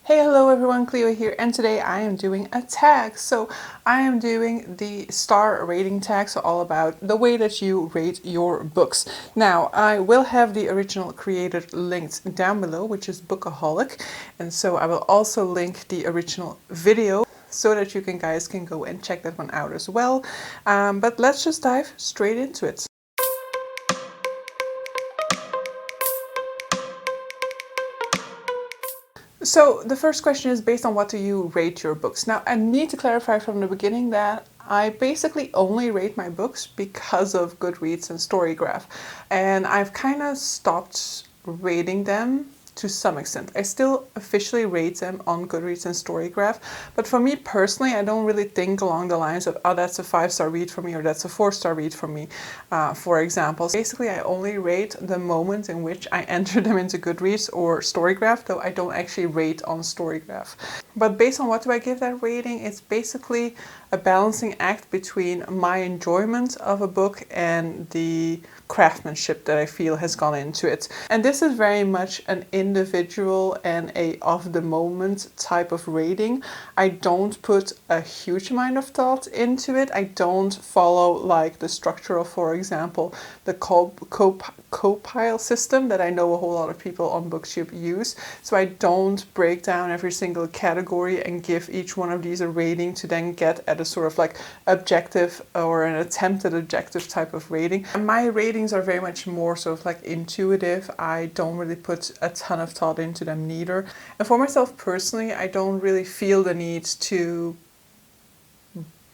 Hey, hello everyone, Cleo here, and today I am doing a tag. So I am doing the star rating tag, so all about the way that you rate your books. Now, I will have the original creator linked down below, which is Bookaholic, and so I will also link the original video so that you guys can go and check that one out as well. But let's just dive straight into it. So the first question is based on what do you rate your books? Now I need to clarify from the beginning that I basically only rate my books because of Goodreads and Storygraph, and I've kind of stopped rating them to some extent. I still officially rate them on Goodreads and Storygraph, but for me personally, I don't really think along the lines of, oh, that's a 5-star read for me or that's a 4-star read for me, for example. So basically, I only rate the moment in which I enter them into Goodreads or Storygraph, though I don't actually rate on Storygraph. But based on what do I give that rating, it's basically a balancing act between my enjoyment of a book and the craftsmanship that I feel has gone into it. And this is very much an individual and a of the moment type of rating. I don't put a huge amount of thought into it. I don't follow like the structure of, for example, the co-pile system that I know a whole lot of people on Booktube use. So I don't break down every single category and give each one of these a rating to then get at a sort of like objective or an attempted objective type of rating. And my ratings are very much more sort of like intuitive. I don't really put a ton of thought into them neither. And for myself personally, I don't really feel the need to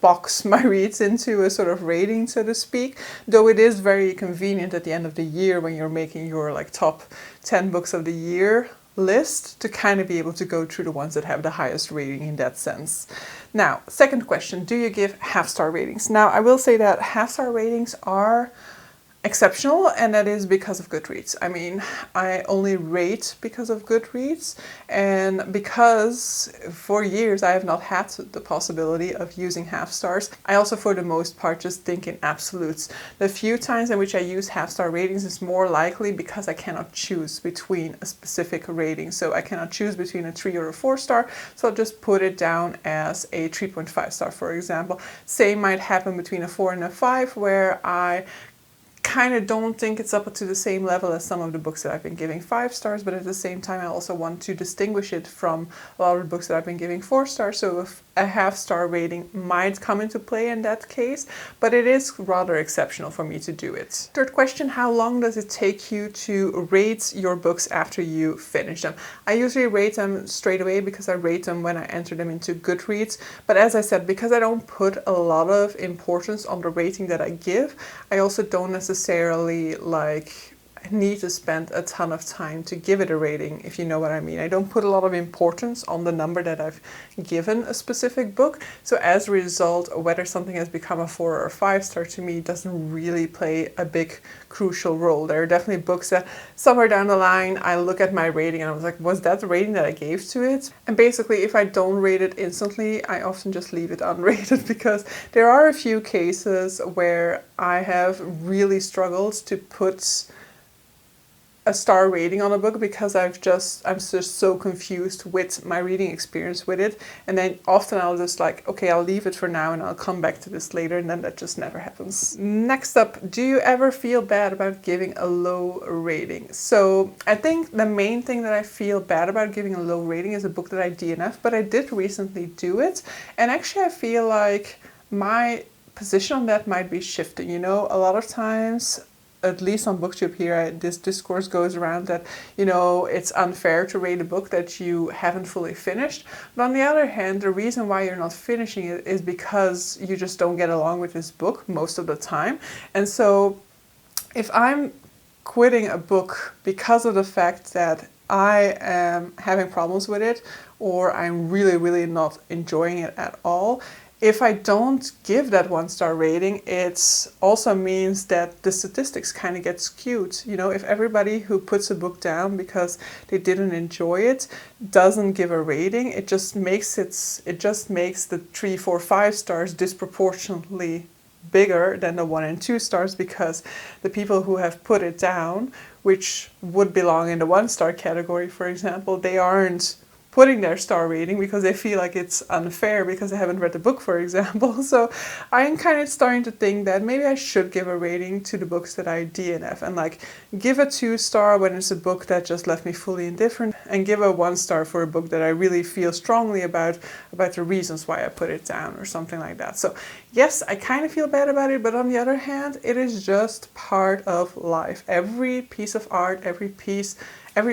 box my reads into a sort of rating, so to speak, though it is very convenient at the end of the year when you're making your like top 10 books of the year list to kind of be able to go through the ones that have the highest rating in that sense. Now, second question, do you give half-star ratings? Now, I will say that half-star ratings are exceptional, and that is because of Goodreads. I mean, I only rate because of Goodreads, and because for years I have not had the possibility of using half stars. I also, for the most part, just think in absolutes. The few times in which I use half-star ratings is more likely because I cannot choose between a specific rating. So I cannot choose between a 3 or a 4-star, so I'll just put it down as a 3.5 star, for example. Same might happen between a 4 and a 5, where I kind of don't think it's up to the same level as some of the books that I've been giving 5 stars, but at the same time I also want to distinguish it from a lot of the books that I've been giving 4 stars, so if a half-star rating might come into play in that case, but it is rather exceptional for me to do it. Third question, how long does it take you to rate your books after you finish them? I usually rate them straight away because I rate them when I enter them into Goodreads, but as I said, because I don't put a lot of importance on the rating that I give, I also don't necessarily need to spend a ton of time to give it a rating, if you know what I mean. I don't put a lot of importance on the number that I've given a specific book, so as a result, whether something has become a 4 or a 5-star to me doesn't really play a big crucial role. There are definitely books that somewhere down the line I look at my rating and I was like, was that the rating that I gave to it? And basically, if I don't rate it instantly, I often just leave it unrated, because there are a few cases where I have really struggled to put a star rating on a book because I'm just so confused with my reading experience with it, and then often I'll just like, okay, I'll leave it for now and I'll come back to this later, and then that just never happens. Next up, do you ever feel bad about giving a low rating? So I think the main thing that I feel bad about giving a low rating is a book that I DNF, but I did recently do it, and actually I feel like my position on that might be shifting. You know, a lot of times, at least on Booktube here, this discourse goes around that, you know, it's unfair to rate a book that you haven't fully finished. But on the other hand, the reason why you're not finishing it is because you just don't get along with this book most of the time. And so if I'm quitting a book because of the fact that I am having problems with it, or I'm really not enjoying it at all, if I don't give that 1-star rating, it also means that the statistics kind of get skewed. You know, if everybody who puts a book down because they didn't enjoy it doesn't give a rating, it just makes the 3, 4, 5 stars disproportionately bigger than the 1 and 2 stars, because the people who have put it down, which would belong in the 1-star category, for example, they aren't putting their star rating because they feel like it's unfair because they haven't read the book, for example. So I'm kind of starting to think that maybe I should give a rating to the books that I DNF, and like give a 2-star when it's a book that just left me fully indifferent, and give a 1-star for a book that I really feel strongly about the reasons why I put it down or something like that. So yes, I kind of feel bad about it, but on the other hand, it is just part of life. Every piece of art, every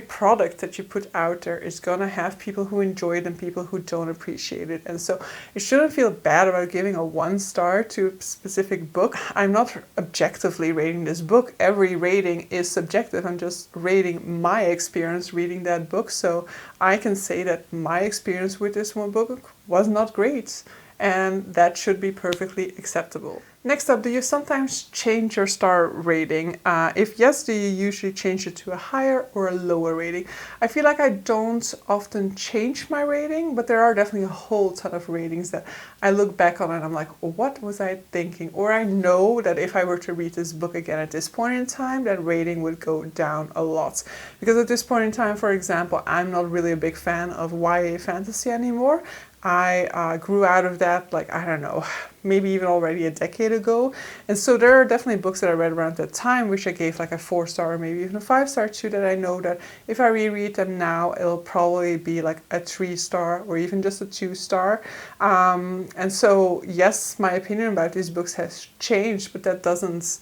product that you put out there is gonna have people who enjoy it and people who don't appreciate it. And so you shouldn't feel bad about giving a 1-star to a specific book. I'm not objectively rating this book. Every rating is subjective. I'm just rating my experience reading that book. So I can say that my experience with this one book was not great, and that should be perfectly acceptable. Next up, do you sometimes change your star rating? If yes, do you usually change it to a higher or a lower rating? I feel like I don't often change my rating, but there are definitely a whole ton of ratings that I look back on and I'm like, what was I thinking? Or I know that if I were to read this book again at this point in time, that rating would go down a lot. Because at this point in time, for example, I'm not really a big fan of YA fantasy anymore. I grew out of that, like, I don't know, maybe even already a decade ago. And so there are definitely books that I read around that time, which I gave like a 4-star or maybe even a 5-star to, that I know that if I reread them now, it'll probably be like a 3-star or even just a 2-star. And so, yes, my opinion about these books has changed, but that doesn't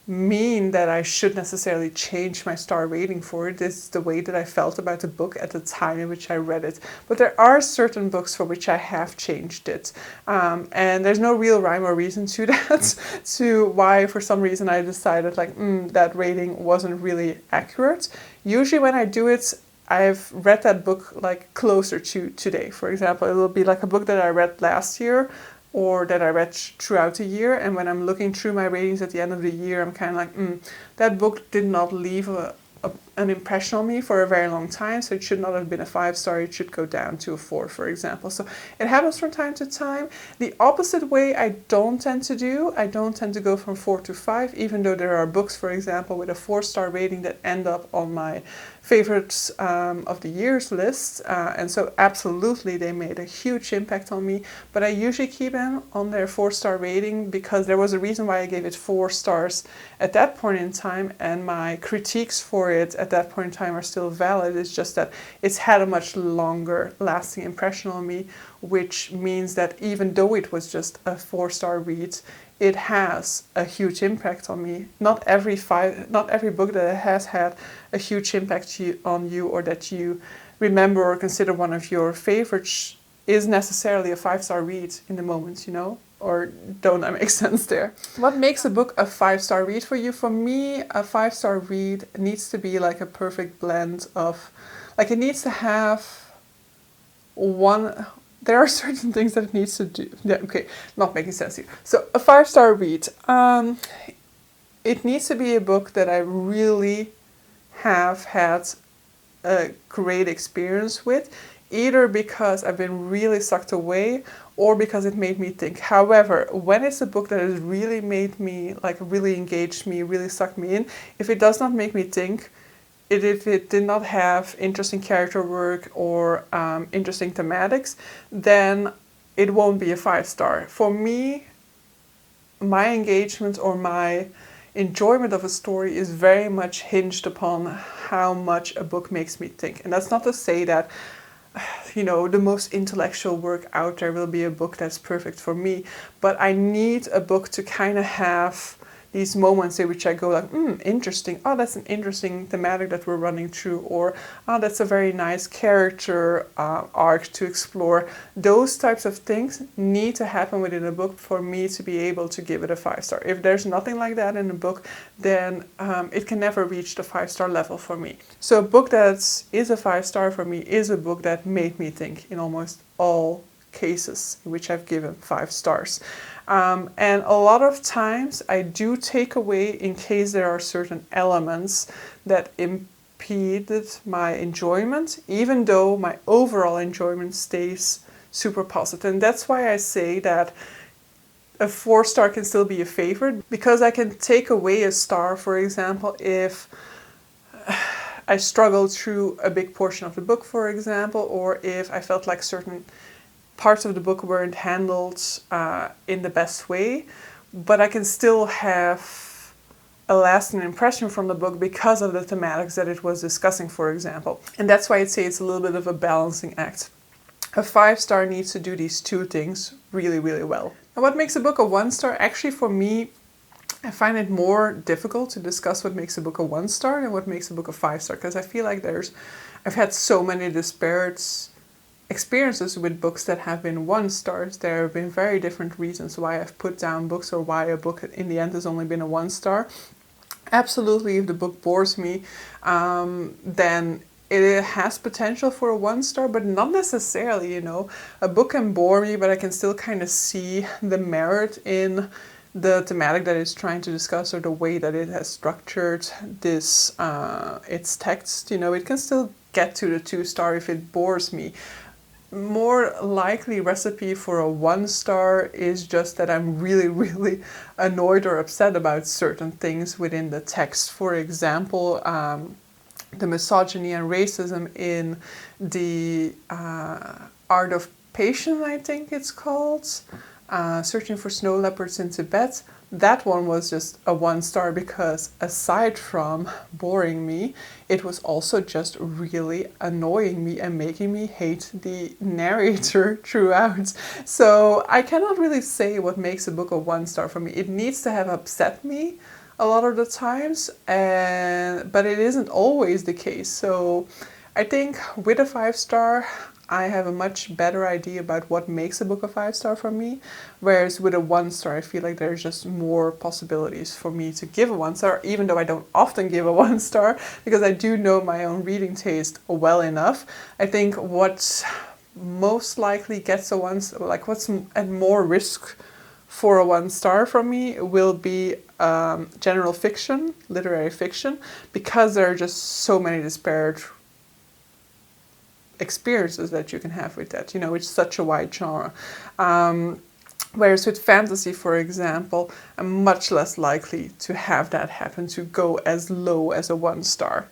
mean that I should necessarily change my star rating for it. This is the way that I felt about the book at the time in which I read it. But there are certain books for which I have changed it. And there's no real rhyme or reason to that, to why for some reason I decided like, that rating wasn't really accurate. Usually when I do it, I've read that book like closer to today. For example, it will be like a book that I read last year, or that I read throughout the year, and when I'm looking through my ratings at the end of the year, I'm kind of like, that book did not leave an impression on me for a very long time, so it should not have been a 5-star, it should go down to a 4, for example. So it happens from time to time. The opposite way I don't tend to do, I don't tend to go from 4 to 5, even though there are books, for example, with a 4-star rating that end up on my favorites of the year's list, and so absolutely they made a huge impact on me, but I usually keep them on their 4-star rating because there was a reason why I gave it 4 stars at that point in time, and my critiques for it at that point in time are still valid. It's just that it's had a much longer lasting impression on me, which means that even though it was just a 4-star read, it has a huge impact on me. Not every book that has had a huge impact on you, or that you remember or consider one of your favorites, is necessarily a 5-star read in the moment, you know? Or don't that make sense there? What makes a book a 5-star read for you? For me, a 5-star read needs to be like a perfect blend of, like, it needs to have one. There are certain things that it needs to do. Yeah, okay, not making sense here. So a 5-star read. It needs to be a book that I really have had a great experience with, either because I've been really sucked away or because it made me think. However, when it's a book that has really made me, like, really engaged me, really sucked me in, if it does not make me think, if it did not have interesting character work or interesting thematics, then it won't be a 5-star. For me, my engagement or my enjoyment of a story is very much hinged upon how much a book makes me think. And that's not to say that, you know, the most intellectual work out there will be a book that's perfect for me, but I need a book to kind of have these moments in which I go like, interesting. Oh, that's an interesting thematic that we're running through. Or, oh, that's a very nice character arc to explore. Those types of things need to happen within a book for me to be able to give it a 5-star. If there's nothing like that in a book, then it can never reach the 5-star level for me. So a book that is a 5-star for me is a book that made me think in almost all cases in which I've given 5 stars. And a lot of times I do take away in case there are certain elements that impeded my enjoyment, even though my overall enjoyment stays super positive. And that's why I say that a 4-star can still be a favorite, because I can take away a star, for example, if I struggled through a big portion of the book, for example, or if I felt like certain parts of the book weren't handled in the best way, but I can still have a lasting impression from the book because of the thematics that it was discussing, for example. And that's why I'd say it's a little bit of a balancing act. A 5-star needs to do these two things really, really well. And what makes a book a 1-star? Actually, for me, I find it more difficult to discuss what makes a book a 1-star and what makes a book a 5-star, because I feel like I've had so many disparate experiences with books that have been 1-stars. There have been very different reasons why I've put down books or why a book in the end has only been a 1-star. Absolutely, if the book bores me, then it has potential for a 1-star, but not necessarily, you know. A book can bore me, but I can still kind of see the merit in the thematic that it's trying to discuss or the way that it has structured this its text. You know, it can still get to the 2-star if it bores me. More likely recipe for a 1-star is just that I'm really, really annoyed or upset about certain things within the text. For example, the misogyny and racism in the Art of Patience, I think it's called, Searching for Snow Leopards in Tibet. That one was just a 1-star because aside from boring me, it was also just really annoying me and making me hate the narrator throughout. So I cannot really say what makes a book a 1-star for me. It needs to have upset me a lot of the times, but it isn't always the case. So I think with a 5-star, I have a much better idea about what makes a book a 5-star for me, whereas with a 1-star, I feel like there's just more possibilities for me to give a 1-star, even though I don't often give a 1-star, because I do know my own reading taste well enough. I think what most likely gets a 1-star, like what's at more risk for a 1-star from me, will be general fiction, literary fiction, because there are just so many disparate experiences that you can have with that. You know, it's such a wide genre. Whereas with fantasy, for example, I'm much less likely to have that happen, to go as low as a 1-star.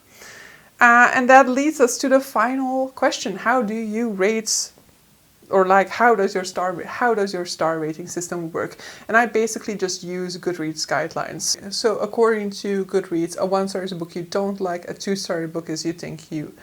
And that leads us to the final question. How do you rate, or like, how does your star rating system work? And I basically just use Goodreads guidelines. So according to Goodreads, a 1-star is a book you don't like, a 2-star book is you think you...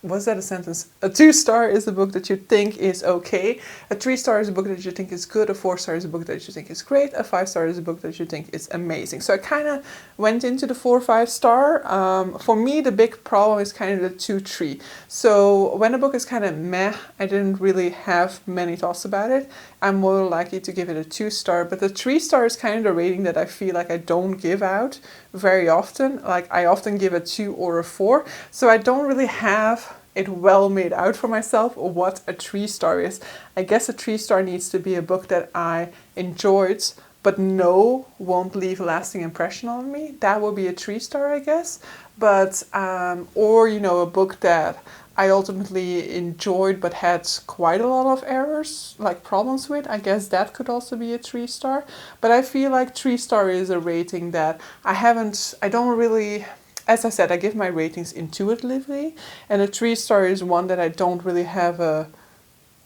Was that a sentence? A 2-star is a book that you think is okay. A 3-star is a book that you think is good. A 4-star is a book that you think is great. A 5-star is a book that you think is amazing. So I kind of went into the 4 or 5-star. For me, the big problem is kind of the 2, 3. So when a book is kind of meh, I didn't really have many thoughts about it, I'm more likely to give it a 2-star. But the 3-star is kind of the rating that I feel like I don't give out very often. Like I often give a 2 or a 4. So I don't really have it well made out for myself what a 3-star is. I guess a 3-star needs to be a book that I enjoyed but won't leave a lasting impression on me. That will be a 3-star, I guess. But or, you know, a book that I ultimately enjoyed but had quite a lot of errors, like problems with. I guess that could also be a 3-star. But I feel like 3-star is a rating that I don't really... As I said, I give my ratings intuitively, and a 3-star is one that I don't really have a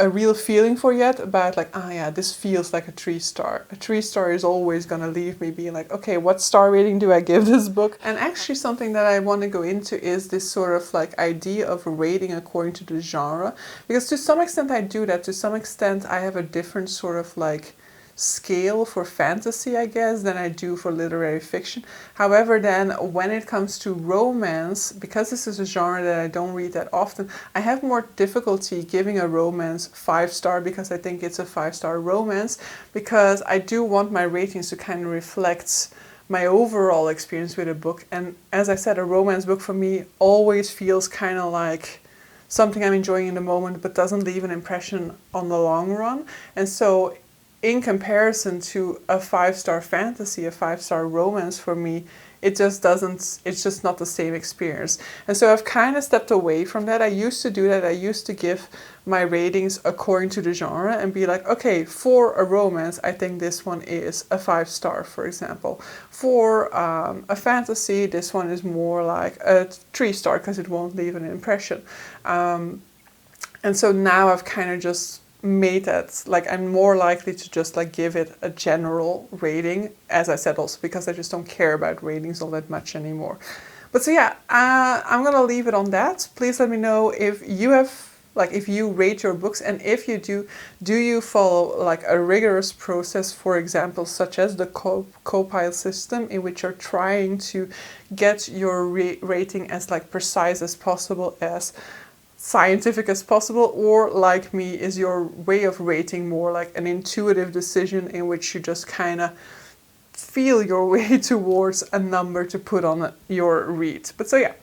real feeling for yet about, like, yeah, this feels like a 3-star. A 3-star is always going to leave me being like, okay, what star rating do I give this book? And actually something that I want to go into is this sort of like idea of rating according to the genre, because to some extent I do that. To some extent I have a different sort of like scale for fantasy, I guess, than I do for literary fiction. However, then when it comes to romance, because this is a genre that I don't read that often, I have more difficulty giving a romance 5-star because I think it's a 5-star romance, because I do want my ratings to kind of reflect my overall experience with a book. And as I said, a romance book for me always feels kind of like something I'm enjoying in the moment but doesn't leave an impression on the long run. And so in comparison to a 5-star fantasy, a 5-star romance for me it just doesn't, it's just not the same experience. And so I've kind of stepped away from that. I used to do that. I used to give my ratings according to the genre and be like, okay, for a romance, I think this one is a 5-star, for example. For a fantasy, this one is more like a 3-star because it won't leave an impression. And so now I've kind of just made that, like, I'm more likely to just like give it a general rating, as I said, also because I just don't care about ratings all that much anymore. But so yeah, I'm gonna leave it on that. Please let me know if you have, like, if you rate your books, and if you do you follow like a rigorous process, for example, such as the co-pile system, in which you're trying to get your rating as like precise as possible, as scientific as possible, or like me, is your way of rating more like an intuitive decision in which you just kind of feel your way towards a number to put on your read. But so yeah,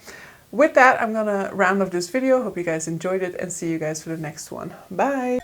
with that, I'm gonna round off this video. Hope you guys enjoyed it and see you guys for the next one. Bye!